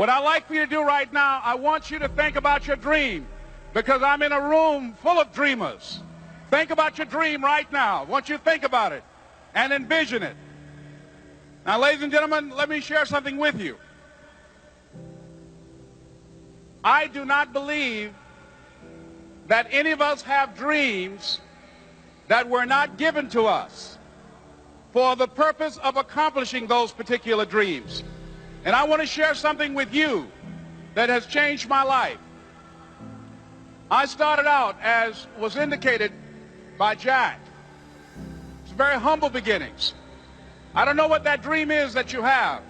What I'd like for you to do right now, I want you to think about your dream, because I'm in a room full of dreamers. Think about your dream right now. I want you to think about it and envision it. Now, ladies and gentlemen, let me share something with you. I do not believe that any of us have dreams that were not given to us for the purpose of accomplishing those particular dreams. And I want to share something with you that has changed my life. I started out, as was indicated by Jack, it's very humble beginnings. I don't know what that dream is that you have.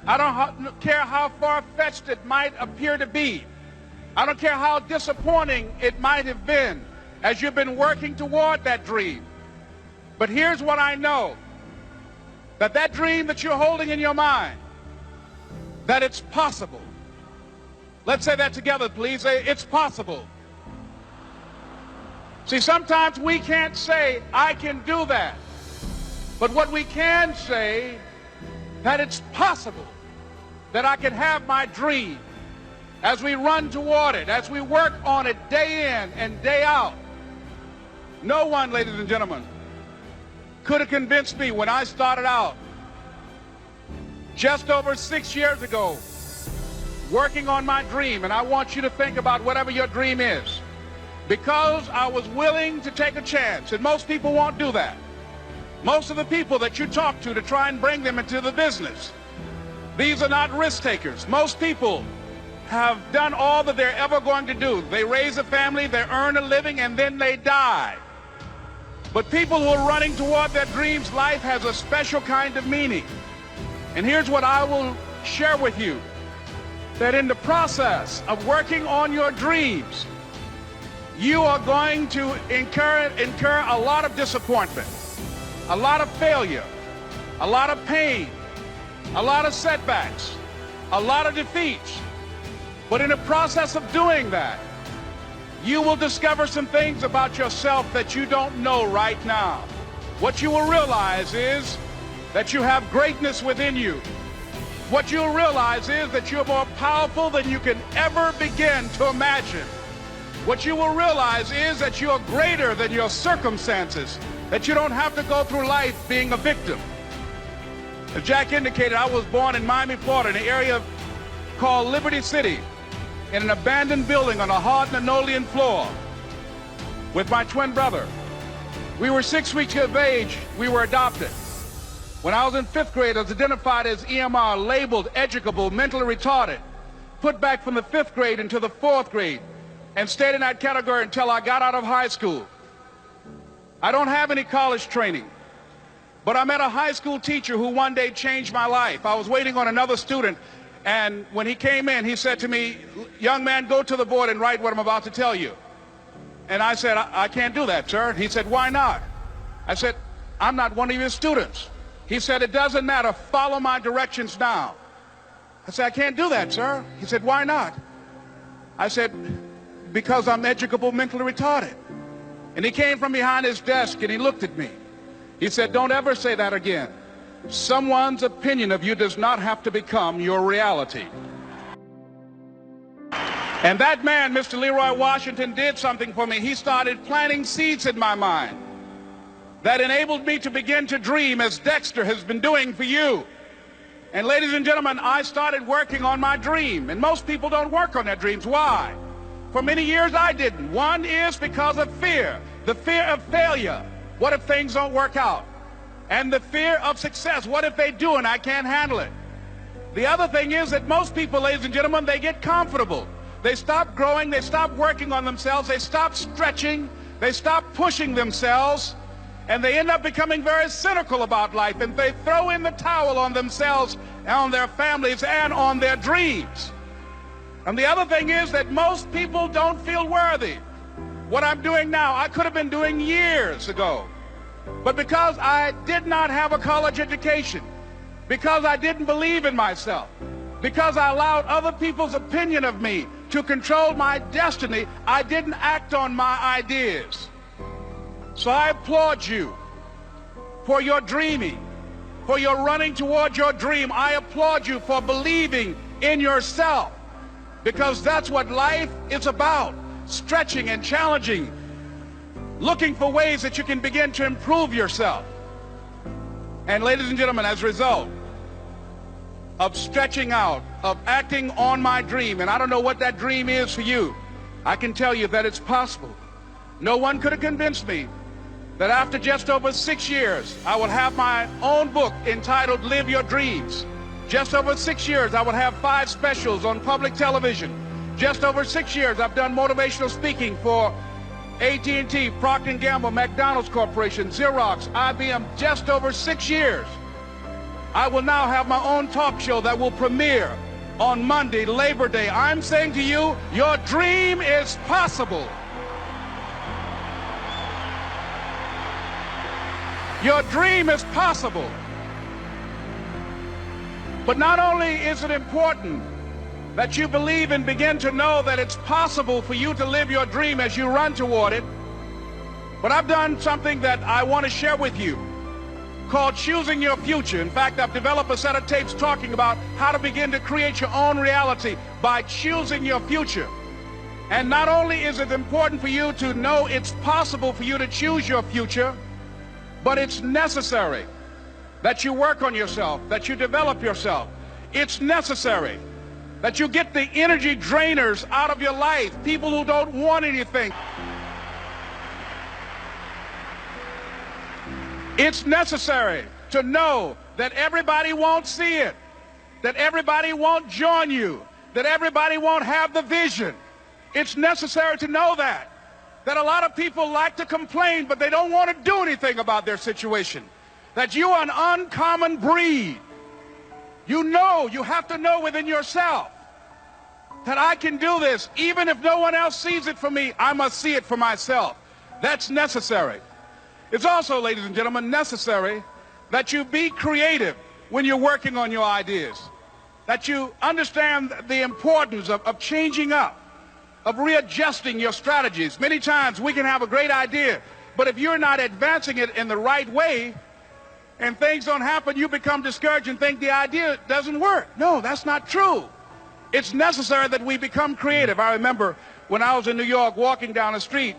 I don't care how far-fetched it might appear to be. I don't care how disappointing it might have been as you've been working toward that dream. But here's what I know, that dream that you're holding in your mind, that it's possible. Let's say that together, please. Say, it's possible. See, sometimes we can't say, I can do that. But what we can say, that it's possible that I can have my dream as we run toward it, as we work on it day in and day out. No one, ladies and gentlemen, could have convinced me when I started out just over 6 years ago working on my dream. And I want you to think about whatever your dream is, because I was willing to take a chance. And most people won't do that. Most of the people that you talk to try and bring them into the business, these are not risk takers. Most people have done all that they're ever going to do. They raise a family, they earn a living, and then they die. But people who are running toward their dreams, life has a special kind of meaning. And here's what I will share with you, that in the process of working on your dreams, you are going to incur a lot of disappointment, a lot of failure, a lot of pain, a lot of setbacks, a lot of defeats. But in the process of doing that, you will discover some things about yourself that you don't know right now. What you will realize is that you have greatness within you. What you'll realize is that you're more powerful than you can ever begin to imagine. What you will realize is that you're greater than your circumstances, that you don't have to go through life being a victim. As Jack indicated, I was born in Miami, Florida, in an area called Liberty City, in an abandoned building on a hard linoleum floor with my twin brother. We were 6 weeks of age. We were adopted. When I was in 5th grade, I was identified as EMR, labeled educable, mentally retarded, put back from the 5th grade into the 4th grade, and stayed in that category until I got out of high school. I don't have any college training, but I met a high school teacher who one day changed my life. I was waiting on another student, and when he came in, he said to me, young man, go to the board and write what I'm about to tell you. And I said, I can't do that, sir. He said, why not? I said, I'm not one of your students. He said, it doesn't matter, follow my directions now. I said, I can't do that, sir. He said, why not? I said, because I'm educable, mentally retarded. And he came from behind his desk and he looked at me. He said, don't ever say that again. Someone's opinion of you does not have to become your reality. And that man, Mr. Leroy Washington, did something for me. He started planting seeds in my mind that enabled me to begin to dream, as Dexter has been doing for you. And ladies and gentlemen, I started working on my dream. And most people don't work on their dreams. Why? For many years I didn't. One is because of fear. The fear of failure. What if things don't work out? And the fear of success. What if they do and I can't handle it? The other thing is that most people, ladies and gentlemen, they get comfortable. They stop growing. They stop working on themselves. They stop stretching. They stop pushing themselves. And they end up becoming very cynical about life. And they throw in the towel on themselves and on their families and on their dreams. And the other thing is that most people don't feel worthy. What I'm doing now, I could have been doing years ago. But because I did not have a college education, because I didn't believe in myself, because I allowed other people's opinion of me to control my destiny, I didn't act on my ideas. So I applaud you for your dreaming, for your running toward your dream. I applaud you for believing in yourself, because that's what life is about, stretching and challenging, looking for ways that you can begin to improve yourself. And ladies and gentlemen, as a result of stretching out, of acting on my dream, and I don't know what that dream is for you, I can tell you that it's possible. No one could have convinced me that after just over 6 years, I will have my own book entitled Live Your Dreams. Just over 6 years, I will have 5 specials on public television. Just over 6 years, I've done motivational speaking for AT&T, Procter & Gamble, McDonald's Corporation, Xerox, IBM. Just over 6 years. I will now have my own talk show that will premiere on Monday, Labor Day. I'm saying to you, your dream is possible. Your dream is possible. But not only is it important that you believe and begin to know that it's possible for you to live your dream as you run toward it, but I've done something that I want to share with you called Choosing Your Future. In fact, I've developed a set of tapes talking about how to begin to create your own reality by choosing your future. And not only is it important for you to know it's possible for you to choose your future, but it's necessary that you work on yourself, that you develop yourself. It's necessary that you get the energy drainers out of your life, people who don't want anything. It's necessary to know that everybody won't see it, that everybody won't join you, that everybody won't have the vision. It's necessary to know that a lot of people like to complain, but they don't want to do anything about their situation, that you are an uncommon breed. You know, you have to know within yourself that I can do this. Even if no one else sees it for me, I must see it for myself. That's necessary. It's also, ladies and gentlemen, necessary that you be creative when you're working on your ideas, that you understand the importance of changing up, of readjusting your strategies. Many times we can have a great idea, but if you're not advancing it in the right way and things don't happen, you become discouraged and think the idea doesn't work. No, that's not true. It's necessary that we become creative. I remember when I was in New York walking down the street,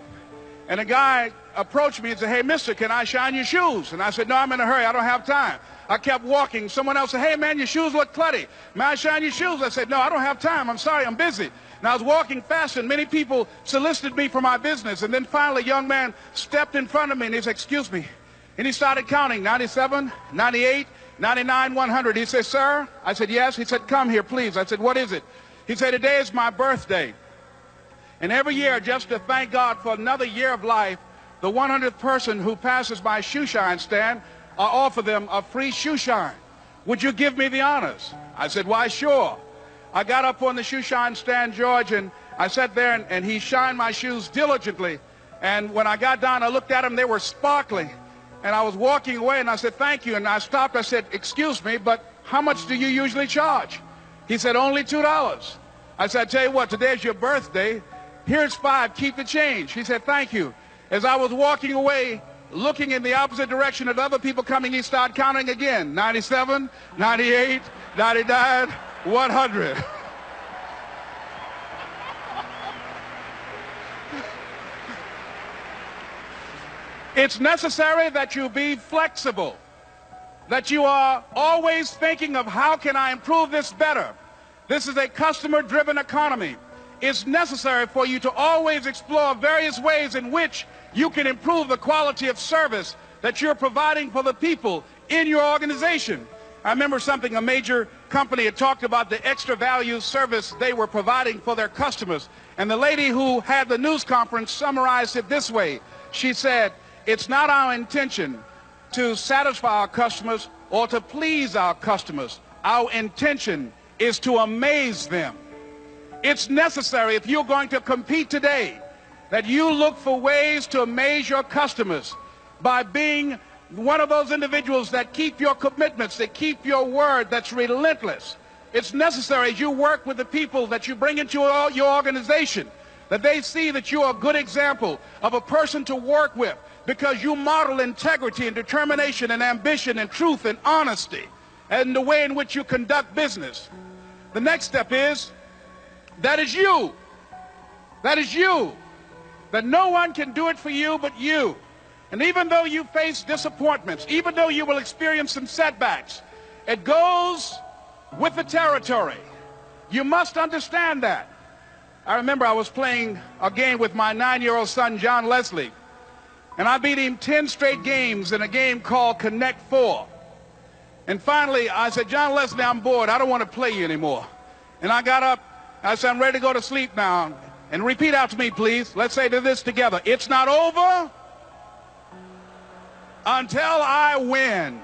and a guy approached me and said, "Hey, mister, can I shine your shoes?" And I said, "No, I'm in a hurry. I don't have time." I kept walking. Someone else said, "Hey, man, your shoes look clutty. May I shine your shoes?" I said, "No, I don't have time. I'm sorry, I'm busy." And I was walking fast, and many people solicited me for my business. And then finally, a young man stepped in front of me, and he said, "Excuse me." And he started counting, 97, 98, 99, 100. He said, "Sir?" I said, "Yes." He said, "Come here, please." I said, "What is it?" He said, "Today is my birthday. And every year, just to thank God for another year of life, the 100th person who passes my shoe shine stand, I offer them a free shoe shine. Would you give me the honors?" I said, "Why, sure." I got up on the shoe shine stand, George, and I sat there, and he shined my shoes diligently. And when I got down, I looked at them, they were sparkling. And I was walking away, and I said, "Thank you." And I stopped. I said, "Excuse me, but how much do you usually charge?" He said, "Only $2. I said, "I tell you what, today's your birthday. Here's $5. Keep the change." He said, "Thank you." As I was walking away, looking in the opposite direction at other people coming, he started counting again. 97, 98, 99, 100. It's necessary that you be flexible, that you are always thinking of how can I improve this better. This is a customer-driven economy. It's necessary for you to always explore various ways in which you can improve the quality of service that you're providing for the people in your organization. I remember something, a major company had talked about the extra value service they were providing for their customers. And the lady who had the news conference summarized it this way. She said, "It's not our intention to satisfy our customers or to please our customers. Our intention is to amaze them." It's necessary, if you're going to compete today, that you look for ways to amaze your customers by being one of those individuals that keep your commitments, that keep your word, that's relentless. It's necessary as you work with the people that you bring into your organization, that they see that you are a good example of a person to work with because you model integrity and determination and ambition and truth and honesty and the way in which you conduct business. The next step is, that is you. That is you. That no one can do it for you but you. And even though you face disappointments, even though you will experience some setbacks, it goes with the territory. You must understand that. I remember I was playing a game with my 9-year-old son, John Leslie, and I beat him 10 straight games in a game called Connect 4. And finally, I said, John Leslie, I'm bored. I don't want to play you anymore. And I got up. I said, I'm ready to go to sleep now. And repeat after me, please. Let's say this together. It's not over until I win.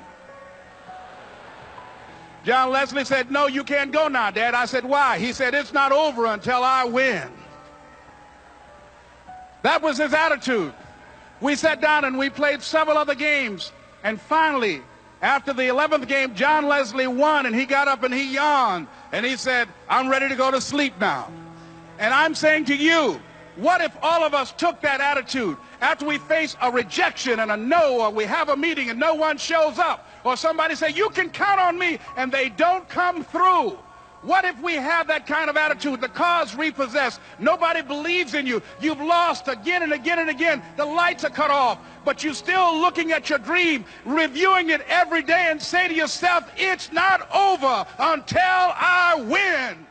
John Leslie said, no, you can't go now, Dad. I said, why? He said, it's not over until I win. That was his attitude. We sat down and we played several other games. And finally, after the 11th game, John Leslie won, and he got up and he yawned. And he said, I'm ready to go to sleep now. And I'm saying to you, what if all of us took that attitude after we face a rejection and a no, or we have a meeting and no one shows up, or somebody say, you can count on me, and they don't come through? What if we have that kind of attitude? The car's repossessed. Nobody believes in you. You've lost again and again and again. The lights are cut off, but you're still looking at your dream, reviewing it every day, and say to yourself, it's not over until I win.